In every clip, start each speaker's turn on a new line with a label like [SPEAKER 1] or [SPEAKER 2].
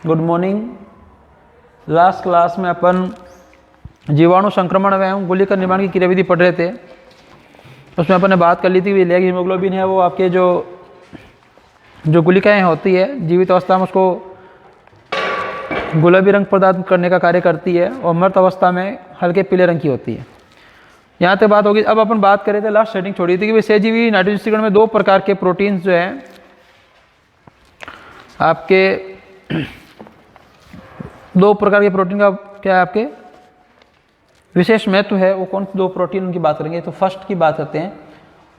[SPEAKER 1] Good morning. Last class में अपन जीवाणु संक्रमण एवं गुलिका निर्माण की क्रियाविधि पढ़ रहे थे। उसमें अपन ने बात कर ली थी कि लेग हीमोग्लोबिन है वो आपके जो गुलिकाएँ होती है जीवित अवस्था में उसको गुलाबी रंग प्रदान करने का कार्य करती है और मृत अवस्था में हल्के पीले रंग की होती है। यहाँ तक बात होगी। अब अपन बात कर रहे थे, लास्ट सेटिंग छोड़ी थी कि सहजीवी नाइट्रोजन स्थिरीकरण में दो प्रकार के प्रोटीन्स जो हैं आपके, दो प्रकार के प्रोटीन का क्या है आपके विशेष महत्व है, वो कौन दो प्रोटीन उनकी बात करेंगे। तो फर्स्ट की बात करते हैं।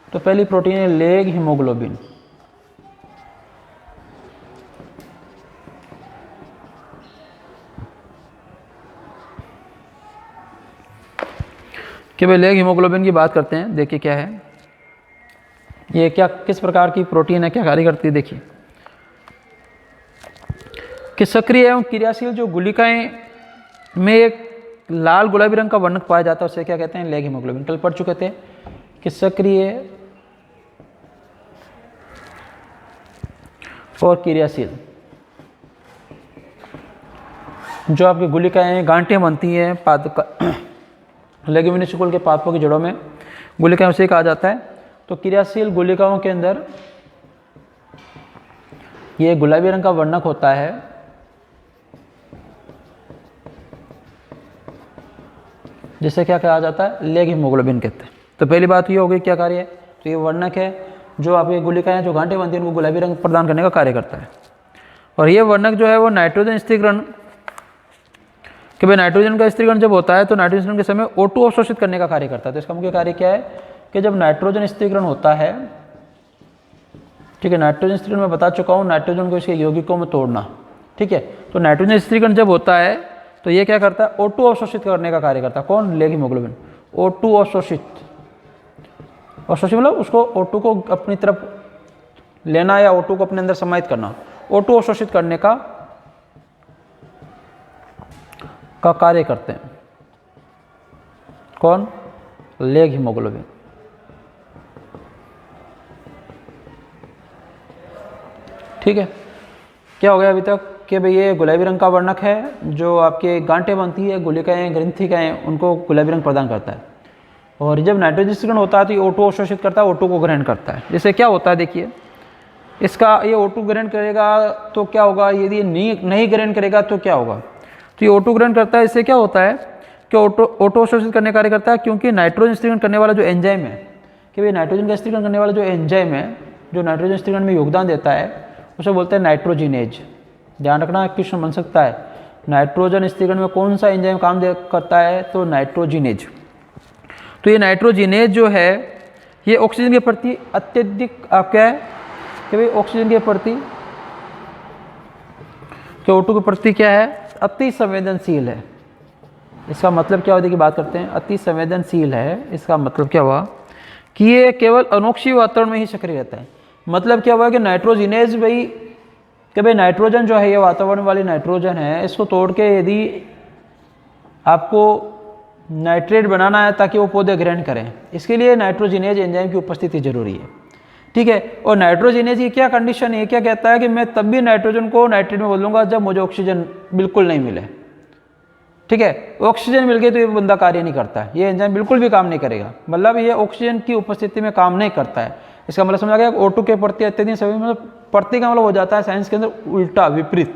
[SPEAKER 1] तो पहली प्रोटीन है लेग हीमोग्लोबिन। कि भाई लेग हीमोग्लोबिन की बात करते हैं। देखिए क्या है ये, क्या किस प्रकार की प्रोटीन है, क्या कार्य करती है। देखिए कि सक्रिय एवं क्रियाशील जो गुलिकाएं में एक लाल गुलाबी रंग का वर्णक पाया जाता है उसे क्या कहते हैं, लेग हीमोग्लोबिन। कल पढ़ चुके थे कि सक्रिय और क्रियाशील जो आपकी गुलिकाएं गांठें बनती हैं लेग्यूमिनोसा के पादपों की जड़ों में, गुलिकाएं उसे कहा जाता है। तो क्रियाशील गुलिकाओं के अंदर ये गुलाबी रंग का वर्णक होता है जिसे क्या कहा जाता है, लेग हीमोग्लोबिन कहते हैं। तो पहली बात ये हो गई क्या कार्य है। तो ये वर्णक है जो आपकी गुलिकाएं जो गांठें बनती हैं उनको गुलाबी रंग प्रदान करने का कार्य करता है। और ये वर्णक जो है वो नाइट्रोजन स्थिरीकरण, कि भाई नाइट्रोजन का स्थिरीकरण जब होता है तो नाइट्रोजन के समय O2 अवशोषित करने का कार्य करता है। तो इसका मुख्य कार्य क्या है कि जब नाइट्रोजन स्थिरीकरण होता है, ठीक है, नाइट्रोजन स्थिरीकरण मैं बता चुका हूँ, नाइट्रोजन को इसके यौगिकों में तोड़ना, ठीक है। तो नाइट्रोजन स्थिरीकरण जब होता है तो ये क्या करता है, O2 अवशोषित करने का कार्य करता है। कौन, लेग हीमोग्लोबिन। O2 अवशोषित मतलब उसको O2 को अपनी तरफ लेना या O2 को अपने अंदर समाहित करना, O2 अवशोषित करने का कार्य करते हैं। कौन, लेग हीमोग्लोबिन। ठीक है, क्या हो गया अभी तक कि भाई ये गुलाबी रंग का वर्णक है जो आपके गांठें बनती है, गुलिकाएं ग्रंथिकाएं उनको गुलाबी रंग प्रदान करता है। और जब नाइट्रोजन स्थिरीकरण होता है तो ये O2 अवशोषित करता है, O2 को ग्रहण करता है। इससे क्या होता है देखिए, इसका ये O2 ग्रहण करेगा तो क्या होगा, यदि नहीं ग्रहण करेगा तो क्या होगा। तो ये O2 ग्रहण करता है, इससे क्या होता है कि O2 अवशोषित करने का कार्य करता है। क्योंकि नाइट्रोजन स्थिरीकरण करने वाला जो एंजाइम है, कि भाई नाइट्रोजन का स्थिरीकरण करने वाला जो एंजाइम है जो नाइट्रोजन स्थिरीकरण में योगदान देता है उसे बोलते हैं नाइट्रोजिनेज। ध्यान रखना क्वेश्चन बन सकता है, नाइट्रोजन स्थिरीकरण में कौन सा एंजाइम काम करता है, तो नाइट्रोजिनेज। तो ये नाइट्रोजिनेज जो है ये ऑक्सीजन के प्रति अत्यधिक क्या है कि भाई ऑक्सीजन के प्रति तो O2 के प्रति क्या है, अति संवेदनशील है। इसका मतलब क्या होता है कि बात करते हैं, अति संवेदनशील है। इसका मतलब क्या हुआ कि ये केवल अनोक्षी वातावरण में ही सक्रिय रहता है। मतलब क्या हुआ कि नाइट्रोजिनेज भाई कि भाई नाइट्रोजन जो है ये वातावरण वाली नाइट्रोजन है, इसको तोड़ के यदि आपको नाइट्रेट बनाना है ताकि वो पौधे ग्रहण करें, इसके लिए नाइट्रोजिनेज एंजाइम की उपस्थिति जरूरी है, ठीक है। और नाइट्रोजिनेज की क्या कंडीशन है, क्या कहता है कि मैं तब भी नाइट्रोजन को नाइट्रेट में बदलूंगा जब मुझे ऑक्सीजन बिल्कुल नहीं मिले, ठीक है। ऑक्सीजन मिल गई तो ये बंदा कार्य नहीं करता है, ये एंजाइम बिल्कुल भी काम नहीं करेगा। मतलब ये ऑक्सीजन की उपस्थिति में काम नहीं करता है। इसका मतलब समझ आ गया, O2 के प्रति अत्यधिक सभी मतलब प्रति का मतलब हो जाता है साइंस के अंदर उल्टा विपरीत।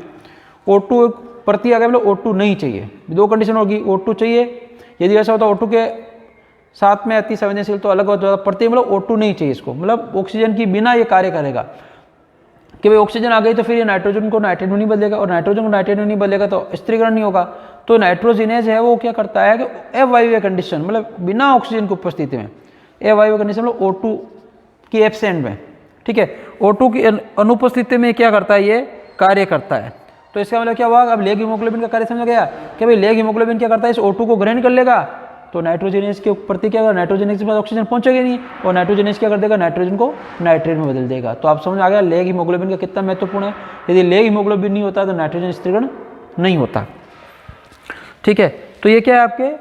[SPEAKER 1] O2 प्रति आ गया मतलब O2 नहीं चाहिए। दो कंडीशन होगी, O2 चाहिए, यदि ऐसा होता O2 के साथ में अति संवेदनशील तो अलग हो जाता, प्रति मतलब O2 नहीं चाहिए इसको, मतलब ऑक्सीजन की बिना ये कार्य करेगा। कि भाई ऑक्सीजन आ गई तो फिर ये नाइट्रोजन को नाइट्रेट में नहीं बदलेगा, और नाइट्रोजन को नाइट्रेट में नहीं बदलेगा तो स्थिरीकरण नहीं होगा। तो नाइट्रोजिनेज है वो क्या करता है कि अवायवीय कंडीशन मतलब बिना ऑक्सीजन की उपस्थिति में, अवायवीय कंडीशन मतलब O2 की एब्सेंट में, ठीक है, O2 की अनुपस्थिति में क्या करता है, ये कार्य करता है। तो इसका मतलब क्या हुआ, अब लेग हीमोग्लोबिन का कार्य समझ गया कि भाई लेग हीमोग्लोबिन क्या करता है, इस O2 को ग्रहण कर लेगा तो नाइट्रोजिनेज के प्रति क्या, नाइट्रोजिनेज के पास ऑक्सीजन पहुंचेगी नहीं, और नाइट्रोजिनेज क्या कर देगा, नाइट्रोजन को नाइट्रेट में बदल देगा। तो आप समझ आ गया लेग हीमोग्लोबिन का कितना महत्वपूर्ण है। यदि लेग हीमोग्लोबिन नहीं होता तो नाइट्रोजन स्थिरीकरण नहीं होता, ठीक है। तो ये क्या है आपके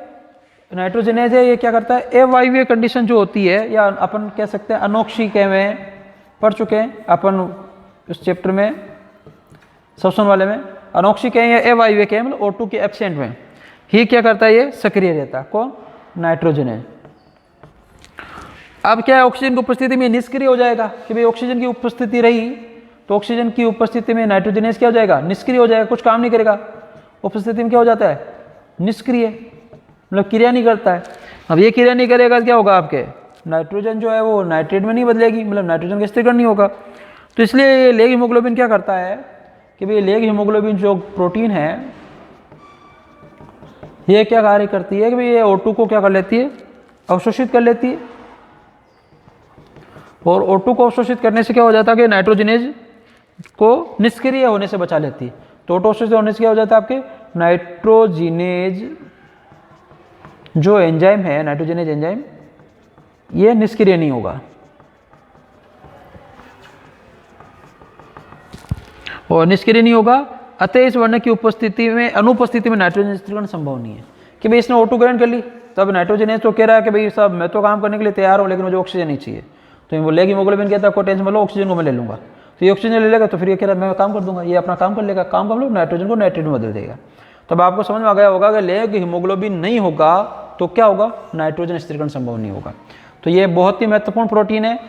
[SPEAKER 1] नाइट्रोजिनेज है, ये क्या करता है, अवायवीय कंडीशन जो होती है, या अपन कह सकते हैं अनोक्षी के में पढ़ चुके हैं अपन उस चैप्टर में श्वसन वाले में, अनोक्सिक है या अवायवीय है, मतलब O2 के एब्सेंट में ही क्या करता है, ये सक्रिय रहता है। कौन? नाइट्रोजन है। अब क्या है, ऑक्सीजन की उपस्थिति में निष्क्रिय हो जाएगा कि भाई ऑक्सीजन की उपस्थिति रही तो ऑक्सीजन की उपस्थिति में नाइट्रोजनेस क्या हो जाएगा, निष्क्रिय हो जाएगा, कुछ काम नहीं करेगा। उपस्थिति में क्या हो जाता है, निष्क्रिय, मतलब क्रिया नहीं करता है। अब ये क्रिया नहीं करेगा क्या होगा, आपके नाइट्रोजन जो है वो नाइट्रेट में नहीं बदलेगी, मतलब नाइट्रोजन का स्थिरीकरण नहीं होगा। तो इसलिए लेग हीमोग्लोबिन क्या करता है कि भाई लेग हीमोग्लोबिन जो प्रोटीन है ये क्या कार्य करती है कि भाई ये O2 को क्या कर लेती है, अवशोषित कर लेती है। और O2 को अवशोषित करने से क्या हो जाता है कि नाइट्रोजनेज को निष्क्रिय होने से बचा लेती है। तो O2 अवशोषित होने से क्या हो जाता है, आपके नाइट्रोजिनेज जो एंजाइम है, नाइट्रोजनेज एंजाइम, ये निष्क्रिय नहीं होगा और निष्क्रिय नहीं होगा। अतः इस वर्ण की उपस्थिति में, अनुपस्थिति में नाइट्रोजन स्थिरीकरण संभव नहीं है कि भाई इसने O2 ग्रहण कर ली, तब नाइट्रोजनेज तो कह रहा है कि भाई सब मैं तो काम करने के लिए तैयार हूँ लेकिन मुझे ऑक्सीजन नहीं चाहिए। तो वो लेग हीमोग्लोबिन कहता है कोई टेंशन मतलब ऑक्सीजन को मैं ले लूँगा, तो ये ऑक्सीजन ले लेगा तो फिर ये कह रहा है मैं काम कर दूंगा, ये अपना काम कर लेगा, काम कर लो नाइट्रोजन को नाइट्रेट में बदल देगा। तब आपको समझ में आ गया होगा कि लेग हीमोग्लोबिन नहीं होगा तो क्या होगा, नाइट्रोजन स्थिरीकरण संभव नहीं होगा। तो ये बहुत ही महत्वपूर्ण प्रोटीन है।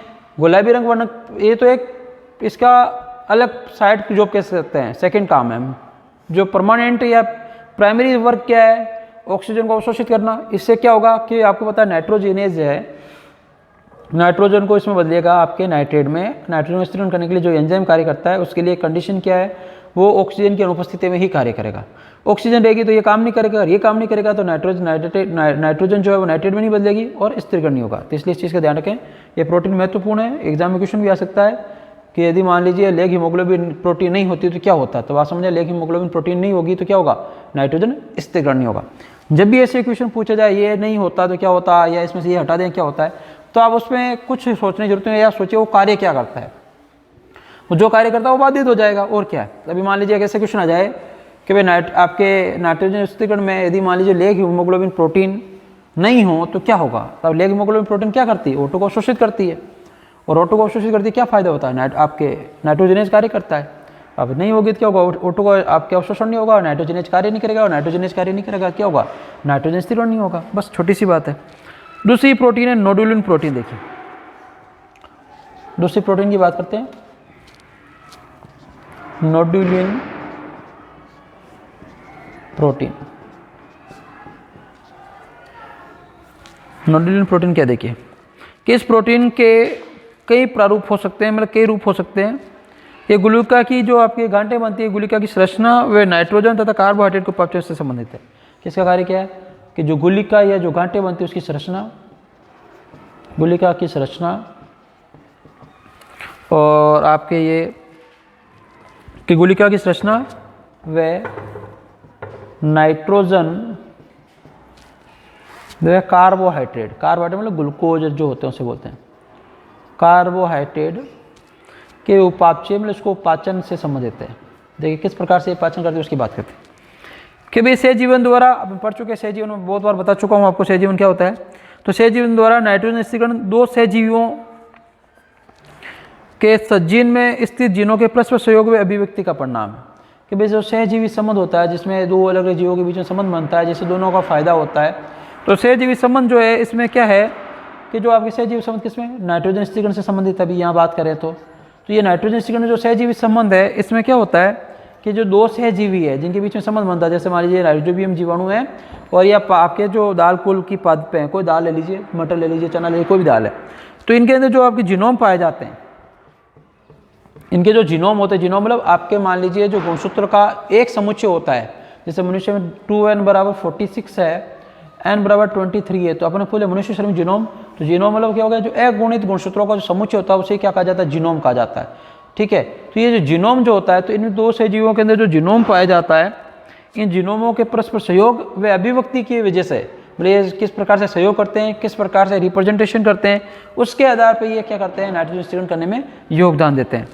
[SPEAKER 1] गुलाबी रंग वर्ण ये तो एक इसका अलग साइड की जॉब कह सकते हैं, सेकंड काम है। जो परमानेंट या प्राइमरी वर्क क्या है, ऑक्सीजन को अवशोषित करना। इससे क्या होगा कि आपको पता है नाइट्रोजिनेज है, नाइट्रोजन को इसमें बदलेगा आपके नाइट्रेट में। नाइट्रोजन स्थिरीकरण करने के लिए जो एंजाइम कार्य करता है उसके लिए कंडीशन क्या है, वो ऑक्सीजन की अनुपस्थिति में ही कार्य करेगा। ऑक्सीजन रहेगी तो ये काम नहीं करेगा, और ये काम नहीं करेगा तो नाइट्रोजन जो है वो नाइट्रेट में नहीं बदलेगी और स्थिरीकरण नहीं होगा। तो इसलिए इस चीज़ का ध्यान रखें, ये प्रोटीन महत्वपूर्ण है। एग्जाम में क्वेश्चन भी आ सकता है कि यदि मान लीजिए लेग हीमोग्लोबिन प्रोटीन नहीं होती तो क्या होता है, तो आप समझे लेग हीमोग्लोबिन प्रोटीन नहीं होगी तो क्या होगा, नाइट्रोजन स्थिरीकरण नहीं होगा। जब भी ऐसे क्वेश्चन पूछा जाए ये नहीं होता तो क्या होता है, या इसमें से ये हटा दें क्या होता है, तो आप उसमें कुछ सोचने की जरूरत नहीं है, या सोचिए वो कार्य क्या करता है, वो जो कार्य करता है वो बाधित हो जाएगा और क्या है। अभी मान लीजिए ऐसे क्वेश्चन आ जाए कि भाई आपके नाइट्रोजन स्थिरीकरण में यदि मान लीजिए लेग हीमोग्लोबिन प्रोटीन नहीं हो तो क्या होगा, तब लेग हीमोग्लोबिन प्रोटीन क्या करती है, O2 को अवशोषित करती है, और O2 को अवशोषित करती है क्या फायदा होता है, आपके नाइट्रोजनेज कार्य करता है। अब नहीं होगी तो क्या होगा, O2 को आपके अवशोषण नहीं होगा, नाइट्रोजनेज कार्य नहीं करेगा, और नाइट्रोजनेज कार्य नहीं करेगा क्या होगा, नाइट्रोजन स्थिरीकरण नहीं होगा। बस छोटी सी बात है। दूसरी प्रोटीन है नोडुलिन प्रोटीन। देखिए दूसरी प्रोटीन की बात करते हैं, नोडुलिन प्रोटीन। नोडुलिन प्रोटीन क्या, देखिए कि इस प्रोटीन के कई प्रारूप हो सकते हैं, मतलब कई रूप हो सकते हैं। ये गुलिका की जो आपकी गांठें बनती है, गुलिका की संरचना व नाइट्रोजन तथा कार्बोहाइड्रेट को पाचन से संबंधित है। किसका कार्य क्या है कि जो गुलिका या जो गांठें बनती है उसकी संरचना, गुलिका की संरचना, और आपके ये कि गुलिका की संरचना व नाइट्रोजन व कार्बोहाइड्रेट, कार्बोहाइड्रेट मतलब ग्लूकोज जो होते हैं उसे बोलते हैं, कार्बोहाइड्रेट के उपापचय मतलब इसको पाचन से संबंधित है। देखिए किस प्रकार से पाचन करते हैं उसकी बात करते हैं कि भाई सहजीवन द्वारा, अब पढ़ चुके हैं सहजीवन में, बहुत बार बता चुका हूँ आपको सहजीवन क्या होता है। तो सहजीवन द्वारा नाइट्रोजन स्थिरीकरण दो सहजीवियों के सजीन में स्थित जीनों के परस्पर सहयोग व अभिव्यक्ति का परिणाम है। कि भाई जो सहजीवी संबंध होता है जिसमें दो अलग अलग जीवों के बीच में संबंध बनता है, जिससे दोनों का फायदा होता है, तो सहजीवी संबंध जो है इसमें क्या है कि जो आपके सहजीवी संबंध किसमें, नाइट्रोजन स्थिरीकरण से संबंधित अभी यहाँ बात करें तो ये नाइट्रोजन स्थिरीकरण जो सहजीवी संबंध है इसमें क्या होता है कि जो दो सहजीवी है जिनके बीच में संबंध बनता है, जैसे मान लीजिए राइजोबियम जीवाणु है और या आपके जो दाल कुल की पादप हैं, कोई दाल ले लीजिए, मटर ले लीजिए, चना ले लीजिए, कोई भी दाल है, तो इनके अंदर जो आपके जीनोम पाए जाते हैं, इनके जो जीनोम होते हैं, जीनोम मतलब आपके मान लीजिए जो गुणसूत्र का एक समुच्चय होता है, जैसे मनुष्य में 2n बराबर 46 है, n बराबर 23 है, तो अपने पूरे मनुष्य शरीर में जीनोम, तो जीनोम मतलब क्या होगा, जो अगुणित गुणसूत्रों का जो समुच्चय होता है उसे क्या कहा जाता है, जीनोम कहा जाता है। ठीक है, तो ये जो जीनोम जो होता है, तो इन दो सहजीवों के अंदर जो जीनोम पाया जाता है, इन जीनोमों के परस्पर सहयोग व अभिव्यक्ति की वजह से, ये किस प्रकार से सहयोग करते हैं, किस प्रकार से रिप्रेजेंटेशन करते हैं, उसके आधार पर ये क्या करते हैं, नाइट्रोजन स्थिरीकरण करने में योगदान देते हैं।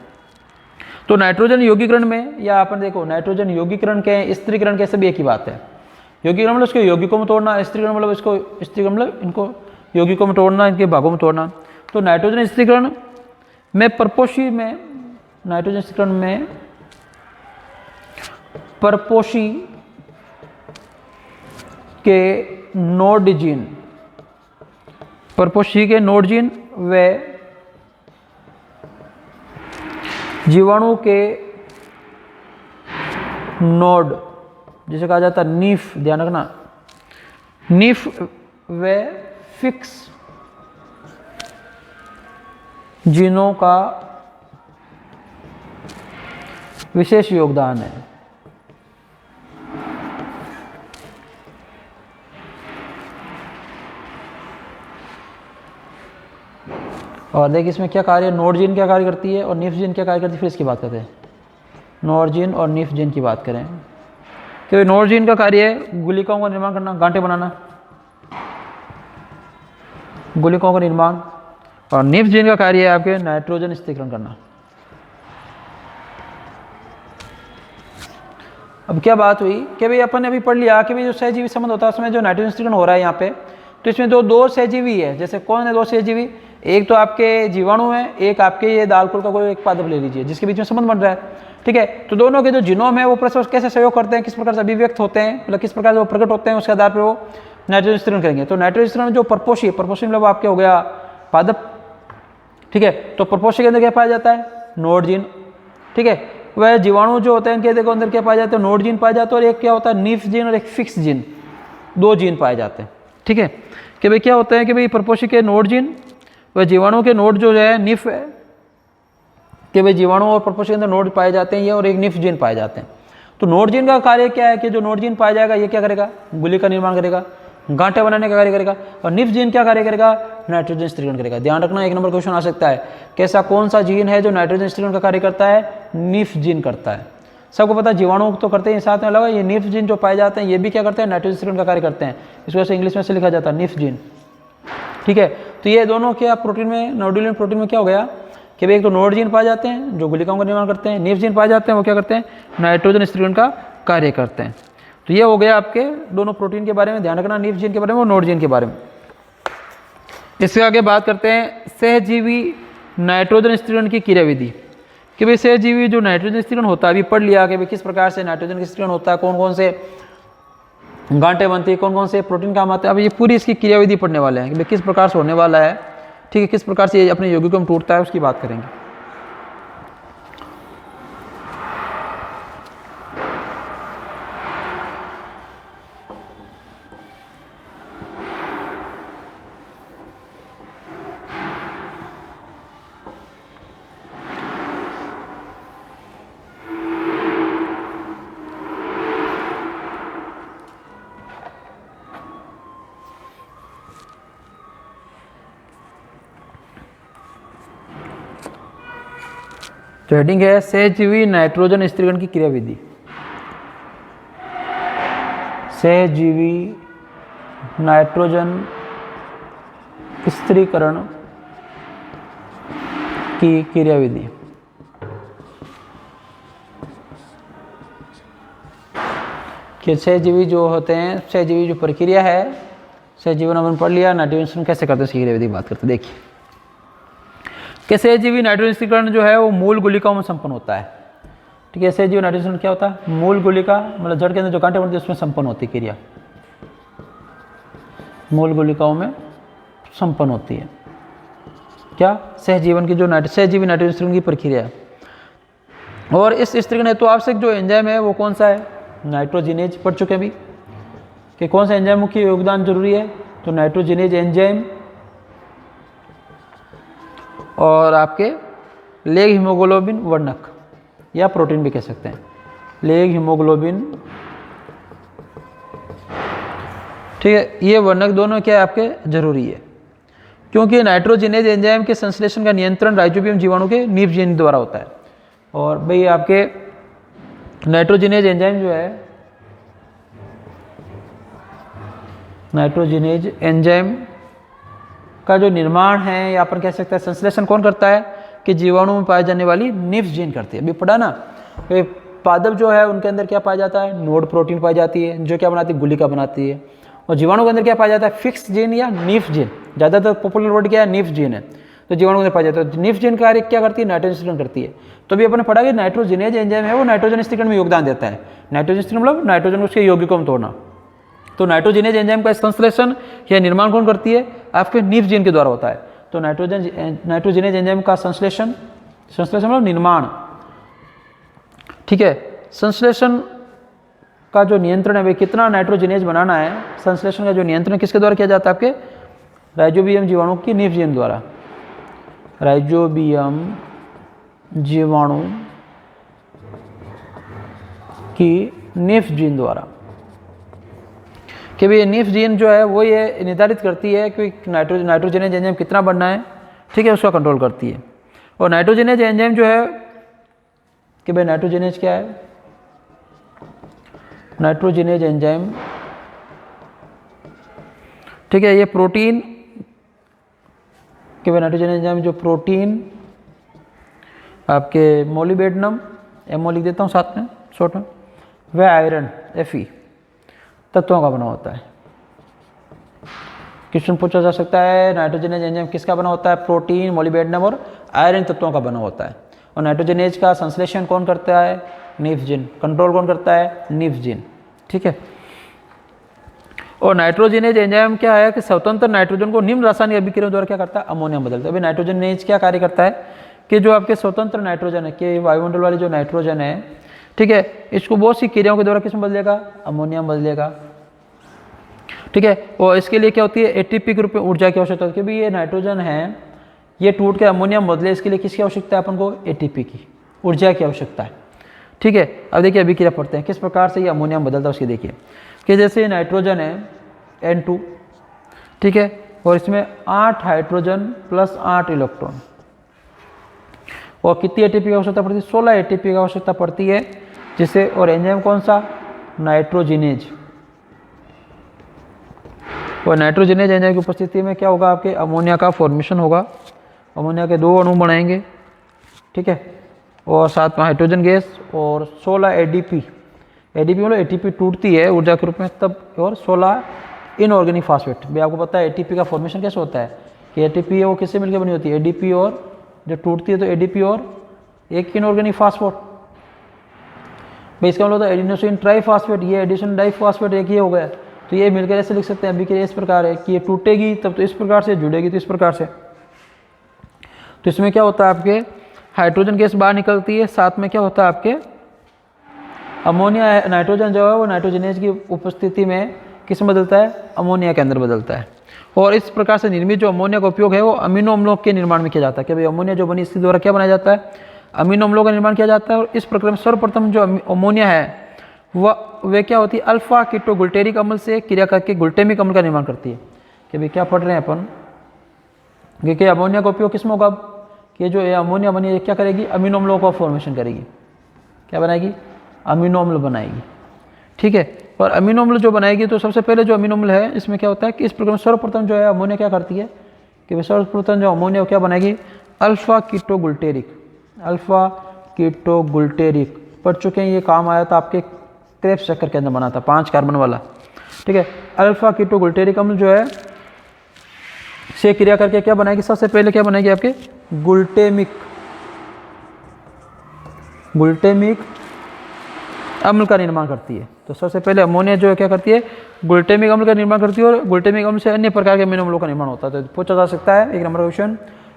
[SPEAKER 1] तो नाइट्रोजन यौगिकरण में, या अपन देखो नाइट्रोजन यौगिकरण के स्थिरीकरण के सब एक ही बात है। यौगिकरण मतलब उसके यौगिकों में तोड़ना, स्थिरीकरण मतलब इसको स्थिरीकरण मतलब इनको यौगिकों में तोड़ना, इनके भागों में तोड़ना। तो नाइट्रोजन स्थिरीकरण में परपोषी में, नाइट्रोजन स्थिरीकरण में परपोषी के नोड जीन, परपोषी के नोड जीन व जीवाणु के नोड, जिसे कहा जाता है नीफ, ध्यान रखना, नीफ व फिक्स जीनों का विशेष योगदान है। और देखिए इसमें क्या कार्य, नोड जीन क्या कार्य करती है और नीफ जीन क्या कार्य करती है, फिर इसकी बात करते हैं। नोड जीन और नीफ जीन की बात करें, क्योंकि नोड जीन का कार्य है गुलिकाओं का निर्माण करना, गांठें बनाना, गुलिकाओं का निर्माण, और नीफ जीन का कार्य है आपके नाइट्रोजन स्थिरीकरण करना। अब क्या बात हुई कि भाई अपन ने अभी पढ़ लिया कि भाई जो सहजीवी संबंध होता है उसमें जो नाइट्रोजन स्थिरीकरण हो रहा है यहाँ पे, तो इसमें दो सहजीवी है। जैसे कौन है दो सहजीवी, एक तो आपके जीवाणु है, एक आपके ये दालकुल का कोई एक पादप ले लीजिए जिसके बीच में संबंध बन रहा है, ठीक है। तो दोनों के जो जीनोम है वो परस्पर कैसे सहयोग करते हैं, किस प्रकार से अभिव्यक्त होते हैं, मतलब किस प्रकार से वो प्रकट होते हैं, उसके आधार पर वो नाइट्रोजन स्थिरीकरण करेंगे। तो नाइट्रोजन स्थिरीकरण जो परपोषी है, परपोषी मतलब आपके हो गया पादप, ठीक है। तो परपोषी के अंदर क्या पाया जाता है, नोड जीन, ठीक है। वह जीवाणु जो होते हैं इनके देखो अंदर क्या पाया जाता है, नोड जीन पाया जाता है, और एक क्या होता है नीफ जीन और एक फिक्स जीन, दो जीन पाए जाते हैं, ठीक है। कि भाई क्या होता है कि भाई परपोषी के नोड जीन वह जीवाणु के नोड जो है निफ है, कि भाई जीवाणु और परपोषी के अंदर नोड पाए जाते हैं ये, और एक निफ जीन पाए जाते हैं। तो नोड जीन का कार्य क्या है कि जो नोड जीन पाया जाएगा ये क्या करेगा, गुली का निर्माण करेगा, गांठे बनाने का कार्य करेगा, और निफ जीन क्या कार्य करेगा, नाइट्रोजन स्थिरीकरण करेगा। ध्यान रखना, एक नंबर क्वेश्चन आ सकता है, कैसा कौन सा जीन है जो नाइट्रोजन स्थिरीकरण का कार्य करता है, निफ जीन करता है। सबको पता है जीवाणु तो करते हैं, साथ में अलावा ये निफ जीन जो पाए जाते हैं ये भी क्या करते हैं, नाइट्रोजन स्थिरीकरण का कार्य करते हैं। इस वजह से इंग्लिश में से लिखा जाता है निफ जीन, ठीक है। तो ये दोनों क्या प्रोटीन में, नोडुलिन प्रोटीन में क्या हो गया कि भाई एक तो नोड जीन पाए जाते हैं जो गुलिकाओं का निर्माण करते हैं, निफ जीन पाए जाते हैं वो क्या करते हैं, नाइट्रोजन स्थिरीकरण का कार्य करते हैं। तो ये हो गया आपके दोनों प्रोटीन के बारे में, ध्यान रखना, निफ जीन के बारे में और नोड जीन के बारे में। इससे आगे बात करते हैं सहजीवी नाइट्रोजन स्थिरीकरण की क्रियाविधि, कि भाई सहजीवी जो नाइट्रोजन स्थिरीकरण होता है, अभी पढ़ लिया कि भाई किस प्रकार से नाइट्रोजन स्थिरीकरण होता है, कौन कौन से गांठें बनती है, कौन कौन से प्रोटीन काम आते हैं। अब ये पूरी इसकी क्रियाविधि पढ़ने वाले हैं कि भाई किस प्रकार से होने वाला है, ठीक है, किस प्रकार से ये अपने यौगिकों में टूटता है उसकी बात करेंगे। तो हेडिंग है सहजीवी नाइट्रोजन स्थिरीकरण की क्रियाविधि। सहजीवी नाइट्रोजन स्थिरीकरण की क्रियाविधि। कि सहजीवी जो होते हैं, सहजीवी जो प्रक्रिया है, सहजीवन अपन पढ़ लिया, नाइट्रोजन स्थिरीकरण कैसे करते हैं इसकी क्रियाविधि की बात करते हैं। देखिए कि सहजीवी नाइट्रोजन स्थिरीकरण जो है वो मूल गुलिकाओं में संपन्न होता है, ठीक है। सहजीवी नाइट्रोजन स्थिरीकरण क्या होता है, मूल गुलिका मतलब जड़ के अंदर जो गांठें बनती है उसमें संपन्न होती है क्रिया, मूल गुलिकाओं में संपन्न होती है क्या, सहजीवन की जो सहजीवी नाइट्रोजन स्थिरीकरण की प्रक्रिया है। और इस स्थिरीकरण हेतु आवश्यक जो एंजाइम है वो कौन सा है, नाइट्रोजिनेज पढ़ चुके अभी कि कौन सा एंजाइम मुख्य योगदान जरूरी है, तो नाइट्रोजिनेज एंजाइम और आपके लेग हीमोग्लोबिन वर्णक या प्रोटीन भी कह सकते हैं, लेग हीमोग्लोबिन, ठीक है। ये वर्णक दोनों क्या है आपके जरूरी है, क्योंकि नाइट्रोजिनेज एंजाइम के संश्लेषण का नियंत्रण राइजोबियम जीवाणु के नीफ जीन द्वारा होता है। और भाई आपके नाइट्रोजिनेज एंजाइम जो है, नाइट्रोजिनेज एंजाइम का जो निर्माण है या अपन कह सकते हैं संश्लेषण कौन करता है, कि जीवाणु में पाई जाने वाली निफ जीन करती है। अभी पढ़ा ना, पादप जो है उनके अंदर क्या पाया जाता है, नोड प्रोटीन पाई जाती है जो क्या बनाती है, गुलिका बनाती है। और जीवाणु के अंदर क्या पाया जाता है, फिक्स जीन या निफ जीन, ज़्यादातर पॉपुलर वर्ड क्या है, निफ जीन है। तो जीवाणु में पाया जाता है। तो निफ्स-जीन कार्य क्या करती है? नाइट्रोजन स्थिरीकरण करती है। तो अभी अपने पढ़ा कि नाइट्रोजिनेज एंजाइम है वो नाइट्रोजन स्थिरीकरण में योगदान देता है। नाइट्रोजन स्थिरीकरण मतलब नाइट्रोजन को उसके यौगिकों में तोड़ना। तो नाइट्रोजिनेज एंजाइम का संश्लेषण या निर्माण कौन करती है? आपके निफ्स जीन के द्वारा होता है। तो नाइट्रोजिनेज एंजाइम का संश्लेषण मतलब निर्माण, ठीक है। संश्लेषण का जो नियंत्रण है भाई, कितना नाइट्रोजिनेज बनाना है, संश्लेषण का जो नियंत्रण किसके द्वारा किया जाता है? आपके राइजोबियम जीवाणु की निफ्स जीन द्वारा। राइजोबियम जीवाणु की निफ्स जीन द्वारा कि भाई निफ्स जीन जो है वो ये निर्धारित करती है कि नाइट्रोजनेज एंजाइम कितना बनना है, ठीक है, उसका कंट्रोल करती है। और नाइट्रोजनेज एंजाइम जो है कि भाई नाइट्रोजनेज क्या है? नाइट्रोजनेज एंजाइम, ठीक है, ये प्रोटीन कि भाई नाइट्रोजनेज एंजाइम जो प्रोटीन आपके मोलिबेडनम, एमओ लिख देता हूँ साथ में शॉर्ट में, वह आयरन Fe तत्वों का बना होता है। क्वेश्चन पूछा जा सकता है नाइट्रोजनेज एंजाइम किसका बना होता है? प्रोटीन, मोलिबेडनम और आयरन तत्वों का बना होता है। और नाइट्रोजनेज का संश्लेषण कौन करता है? निफ्स जीन। कंट्रोल कौन करता है? निफ्स जीन, ठीक है। और नाइट्रोजनेज एंजाइम क्या है कि स्वतंत्र नाइट्रोजन को निम्न रासायनिक अभिक्रिया द्वारा क्या करता है? अमोनिया में बदलता है। अभी नाइट्रोजनेज क्या कार्य करता है कि जो आपके स्वतंत्र नाइट्रोजन है कि वायुमंडल वाली जो नाइट्रोजन है, ठीक है, इसको बहुत सी क्रियाओं के द्वारा किस में बदलेगा? अमोनिया में बदलेगा, ठीक है। और इसके लिए क्या होती है? एटीपी के रूप में ऊर्जा की आवश्यकता होती है कि भाई ये नाइट्रोजन है, ये टूट के अमोनिया में बदले, इसके लिए किसकी आवश्यकता है? अपन को एटीपी की, ऊर्जा की आवश्यकता है, ठीक है। अब देखिए अभिक्रिया पढ़ते हैं किस प्रकार से ये अमोनिया में बदलता है उसकी। देखिए कि जैसे नाइट्रोजन है N2, ठीक है, और इसमें 8 हाइड्रोजन प्लस 8 इलेक्ट्रॉन, और कितनी एटीपी की आवश्यकता पड़ती है? 16 एटीपी की आवश्यकता पड़ती है, जिसे, और एंजाइम कौन सा? नाइट्रोजिनेज। और नाइट्रोजिनेज एंजाइम की उपस्थिति में क्या होगा? आपके अमोनिया का फॉर्मेशन होगा। अमोनिया के 2 अणु बनाएंगे, ठीक है, और साथ में हाइड्रोजन गैस और 16 एडीपी। एडीपी मतलब एटीपी टूटती है ऊर्जा के रूप में तब, और 16 इनऑर्गेनिक फास्फेट। भाई आपको पता है एटीपी का फॉर्मेशन कैसे होता है कि एटीपी है वो किससे मिलकर बनी होती है? एडीपी, और जब टूटती है तो एडीपी और एक इनऑर्गेनिक फास्फेट। भाई इसका मतलब एडिनोसिन ट्राइफॉस्फेट, ये एडिशन डाइफॉस्फेट एक ही हो गया। तो ये मिलकर ऐसे लिख सकते हैं अभी के इस प्रकार है कि ये टूटेगी तब तो इस प्रकार से, जुड़ेगी तो इस प्रकार से। तो इसमें क्या होता है? आपके हाइड्रोजन गैस बाहर निकलती है, साथ में क्या होता है? आपके अमोनिया, नाइट्रोजन जो है वो नाइट्रोजनेज की उपस्थिति में किस में बदलता है? अमोनिया के अंदर बदलता है। और इस प्रकार से निर्मित जो अमोनिया का उपयोग है वो अमीनो अम्लों के निर्माण में किया जाता है कि भाई अमोनिया जो बनी इसके द्वारा क्या बनाया जाता है? अमीनो अम्लों का निर्माण किया जाता है। और इस प्रक्रिया में सर्वप्रथम जो अमोनिया है वे क्या होती है? अल्फा कीटोगुल्टेरिक अम्ल से क्रिया करके गुल्टेमिक अम्ल का निर्माण करती है। कि भाई क्या पढ़ रहे हैं अपन कि अमोनिया का उपयोग किस में होगा? कि जो अमोनिया बनी है क्या करेगी? अमीनो अम्लों का फॉर्मेशन करेगी। क्या बनाएगी? अमीनो अम्ल बनाएगी, ठीक है। और अमीनो अम्ल जो बनाएगी तो सबसे पहले जो अमीनो अम्ल है इसमें क्या होता है कि इस प्रकार में सर्वप्रथम जो है अमोनिया क्या करती है कि सर्वप्रथम जो अमोनिया क्या बनाएगी? अल्फा कीटोगुल्टेरिक। अल्फा कीटोगुल्टेरिक पढ़ चुके हैं, ये काम आया था आपके क्रेब्स चक्कर के अंदर बना था 5 कार्बन वाला, ठीक है। अल्फा कीटोगुल्टेरिक अम्ल जो है से क्रिया करके क्या बनाएगी? सबसे पहले क्या बनाएगी? आपके गुल्टेमिक अम्ल का निर्माण करती है। तो सबसे पहले अमोनिया जो है क्या करती है? गुल्टेमिक अम्ल का निर्माण करती है, और गुल्टेमिक अम्ल से अन्य प्रकार के अमीनो अम्लों का निर्माण होता है। तो पूछा जा सकता है 1 नंबर क्वेश्चन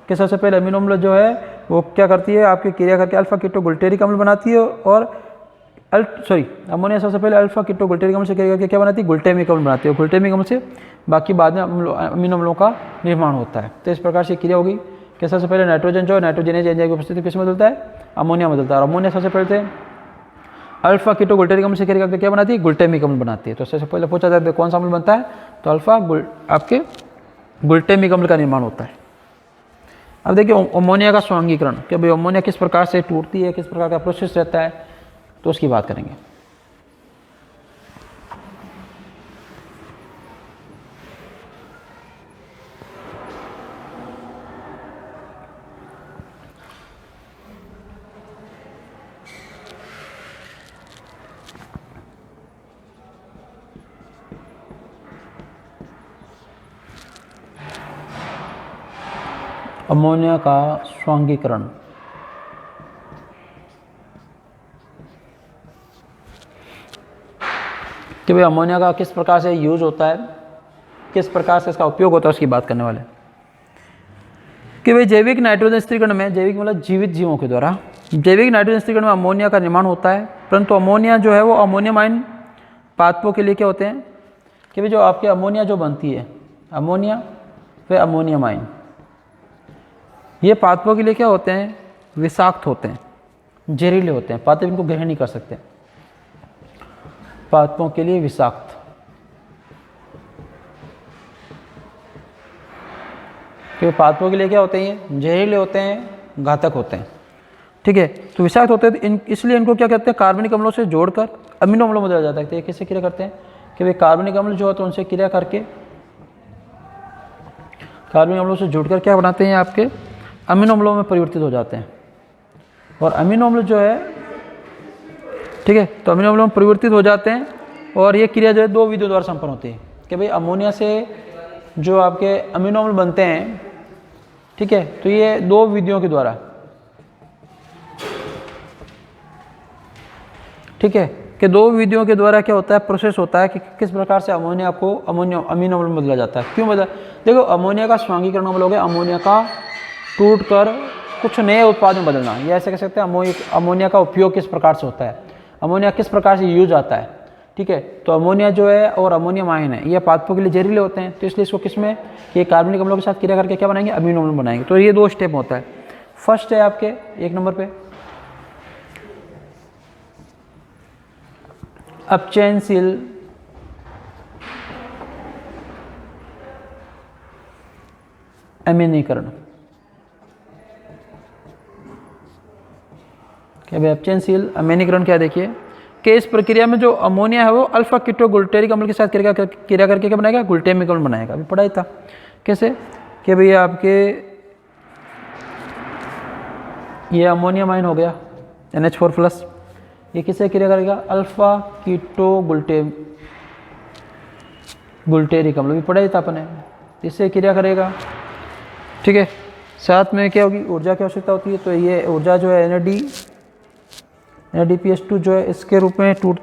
[SPEAKER 1] कि सबसे पहले अमीनो अम्ल जो है वो क्या करती है? आपकी क्रिया करके अल्फा कीटोगुल्टेरिक अम्ल बनाती है, और अमोनिया सबसे पहले अल्फा कीटोगुल्टेरिक अम्ल से क्रिया करके क्या बनाती है? गुल्टेमिक अम्ल बनाती है, और गुल्टेमिक अम्ल से बाकी बाद में अमीनो अम्लों का निर्माण होता है। तो इस प्रकार से क्रिया होगी कि सबसे पहले नाइट्रोजन जो है नाइट्रोजनेज एंजाइम की उपस्थिति किस में बदलता है? अमोनिया में बदलता है। और अमोनिया सबसे पहले अल्फा कीटोगुल्टेरिक अम्ल से क्रिया करके क्या बनाती है? गुल्टेमिक अम्ल बनाती है। तो सबसे पहले पूछा जाता है कौन सा अम्ल बनता है? तो आपके गुल्टेमिक अम्ल का निर्माण होता है। अब देखिए अमोनिया का स्वांगीकरण कि भाई अमोनिया किस प्रकार से टूटती है, किस प्रकार का प्रोसेस रहता है, तो उसकी बात करेंगे। अमोनिया का स्वांगीकरण। कि भाई अमोनिया का किस प्रकार से यूज होता है, किस प्रकार से इसका उपयोग होता है, उसकी बात करने वाले। कि भाई जैविक नाइट्रोजन स्थिरीकरण में, जैविक मतलब जीवित जीवों के द्वारा जैविक नाइट्रोजन स्थिरीकरण में अमोनिया का निर्माण होता है, परंतु अमोनिया जो है वो अमोनियम आयन पादपों के लिए क्या होते हैं कि भाई जो आपके अमोनिया जो बनती है, अमोनिया व अमोनियम आयन, ये पादपों के लिए क्या होते हैं, विषाक्त होते हैं, जहरीले होते हैं, पादप इनको ग्रहण नहीं कर सकते, पादपों के लिए विषाक्त। क्योंकि पादपों के लिए क्या होते हैं, जहरीले होते हैं, घातक होते हैं। ठीक है, तो विषाक्त होते हैं, तो इसलिए इनको क्या कहते हैं, कार्बनिक अम्लों से जोड़कर अमीनो अम्लों में बदला जाता है। तो ये किससे क्रिया करते हैं कि भाई कार्बनिक अम्ल जो होते हैं उनसे क्रिया करके, कार्बनिक अम्लों से जुड़कर क्या बनाते हैं, आपके अमीनो अम्लों में परिवर्तित हो जाते हैं। और अमीनो अम्ल जो है, ठीक है, तो अमीनो अम्लों में परिवर्तित हो जाते हैं। और ये क्रिया जो है दो विधियों द्वारा संपन्न होती है कि भाई अमोनिया से जो आपके अमीनो अम्ल बनते हैं, ठीक है, तो ये दो विधियों के द्वारा, ठीक है, कि दो विधियों के द्वारा क्या होता है, प्रोसेस होता है कि किस प्रकार से अमोनिया को अमोनिया अमीनो अम्ल में बदला जाता है। क्यों बदला, देखो अमोनिया का स्वांगीकरण अम्ल हो गया, अमोनिया का टूटकर कुछ नए उत्पाद में बदलना, ये ऐसे कह सकते हैं। अमोनिया का उपयोग किस प्रकार से होता है, अमोनिया किस प्रकार से यूज आता है, ठीक है, तो अमोनिया जो है और अमोनियम आयन है, ये पादपों के लिए जहरीले होते हैं, तो इसलिए इसको किस में, ये कार्बनिक अम्लों के साथ क्रिया करके क्या बनाएंगे, अमीनो अम्ल बनाएंगे। तो ये दो स्टेप होता है। फर्स्ट है आपके 1 नंबर पे अपचयनशील अमीनीकरण। क्या भाई अपचयनशील अमीनीकरण क्या, देखिए कि इस प्रक्रिया में जो अमोनिया है वो अल्फा कीटो गुल्टेरिक अम्ल के साथ क्रिया करके क्या बनाएगा, ग्लूटामिक अम्ल बनाएगा। अभी पढ़ा ही था कैसे कि भाई आपके ये अमोनियम आयन हो गया NH4+, ये किससे क्रिया करेगा, अल्फा कीटो गुल्टेरिक अम्ल, भी पढ़ा ही था अपने, इससे क्रिया करेगा। ठीक है, साथ में क्या होगी, ऊर्जा की आवश्यकता होती है, तो ये ऊर्जा जो है NADPH2 जो है इसके रूप में टूट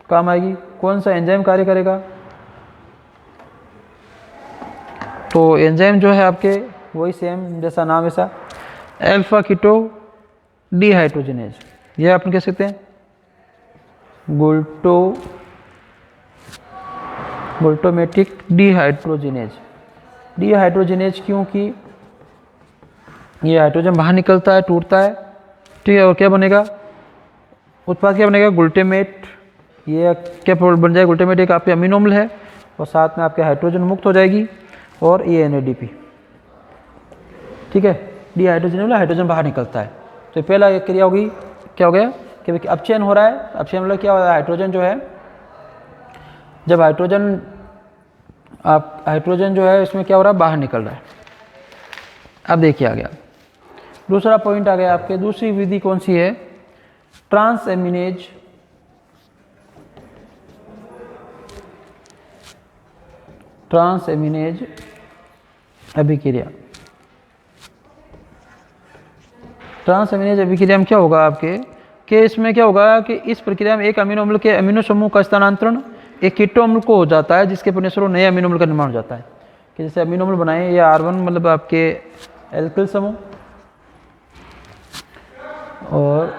[SPEAKER 1] काम आएगी। कौन सा एंजाइम कार्य करेगा, तो एंजाइम जो है आपके वही सेम जैसा नाम ऐसा अल्फा कीटो डिहाइड्रोजिनेज, ये अपन कह सकते हैं गुल्टोमेटिक डिहाइड्रोजिनेज क्योंकि ये हाइड्रोजन बाहर निकलता है, टूटता है, ठीक है, और क्या बनेगा, उत्पाद क्या बनेगा, ग्लूटामेट। ये क्या बन जाएगा, ग्लूटामेट एक आपके अमीनो अम्ल है और साथ में आपके हाइड्रोजन मुक्त हो जाएगी और ये NADP, ठीक है, डिहाइड्रोजन मतलब हाइड्रोजन बाहर निकलता है। तो पहला एक क्रिया होगी, क्या हो गया कि अपचयन हो रहा है। अपचयन मतलब क्या हो रहा है, हाइड्रोजन जो है, जब हाइड्रोजन जो है इसमें क्या हो रहा है, बाहर निकल रहा है। अब देखिए आ गया दूसरा पॉइंट आ गया आपके, दूसरी विधि कौन सी है, ट्रांसएमिनेज अभिक्रिया। ट्रांसएमिनेज अभिक्रिया में क्या होगा आपके कि इसमें क्या होगा कि इस प्रक्रिया में एक अमीनो अम्ल के अमीनो समूह का स्थानांतरण एक कीटो अम्ल को हो जाता है, जिसके परिणामस्वरूप नए अमीनो अम्ल का निर्माण हो जाता है। कि जैसे अमीनो अम्ल बनाए, ये R1 मतलब आपके एल्किल समूह, और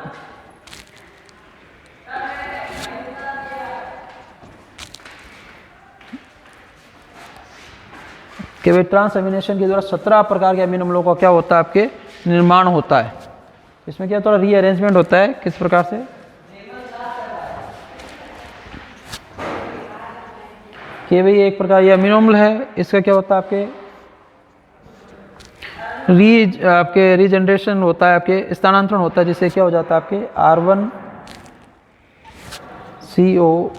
[SPEAKER 1] कि भाई ट्रांसएमिनेशन के द्वारा 17 प्रकार के अमीनो अम्लों का क्या होता है, आपके निर्माण होता है। इसमें क्या थोड़ा रीअरेंजमेंट होता है, किस प्रकार से, कि भाई एक प्रकार ये अमीनो अम्ल है, इसका क्या होता है आपके रीजनरेशन होता है, आपके स्थानांतरण होता है, जिससे क्या हो जाता है आपके R1CO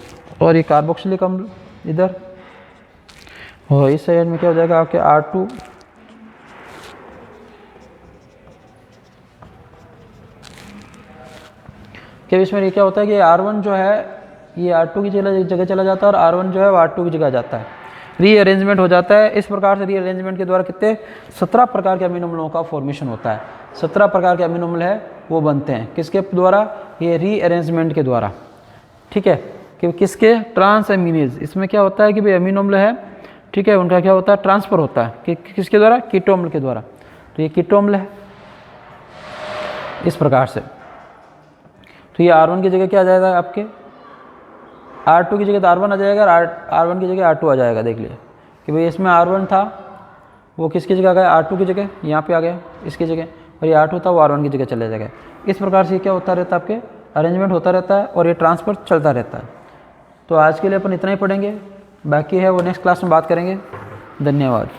[SPEAKER 1] और ये कार्बोक्सिलिक अम्ल इधर, और इस साइड में क्या हो जाएगा आपके R2 के बीच में। ये क्या होता है कि R1 जो है ये R2 की जगह चला जाता है और R1 जो है वो R2 की जगह जाता है। रीअरेंजमेंट हो जाता है। इस प्रकार से रीअरेंजमेंट के द्वारा कितने 17 प्रकार के अमीनो अम्लों का फॉर्मेशन होता है। 17 प्रकार के अमीनो अम्ल है वो बनते हैं किसके द्वारा, ये रीअरेंजमेंट के द्वारा। ठीक है, कि किसके, ट्रांस अमीनेज। इसमें क्या होता है कि भाई अमीनो अम्ल है, ठीक है, उनका क्या होता है, ट्रांसफ़र होता है कि किसके द्वारा, कीटो अम्ल के द्वारा। तो ये कीटो अम्ल है इस प्रकार से। तो ये R1 की जगह क्या आ जाएगा आपके, R2 की जगह तो R1 आ जाएगा और R1 की जगह R2 आ जाएगा। देख लिए कि भाई इसमें R1 था वो किसकी जगह आ गया, R2 की जगह, यहाँ पे आ गया इसकी जगह, और ये R2 था वो R1 की जगह चले जाएगा। इस प्रकार से क्या होता रहता है, आपके अरेंजमेंट होता रहता है और ये ट्रांसफ़र चलता रहता है। तो आज के लिए अपन इतना ही पढ़ेंगे, बाकी है वो नेक्स्ट क्लास में बात करेंगे। धन्यवाद।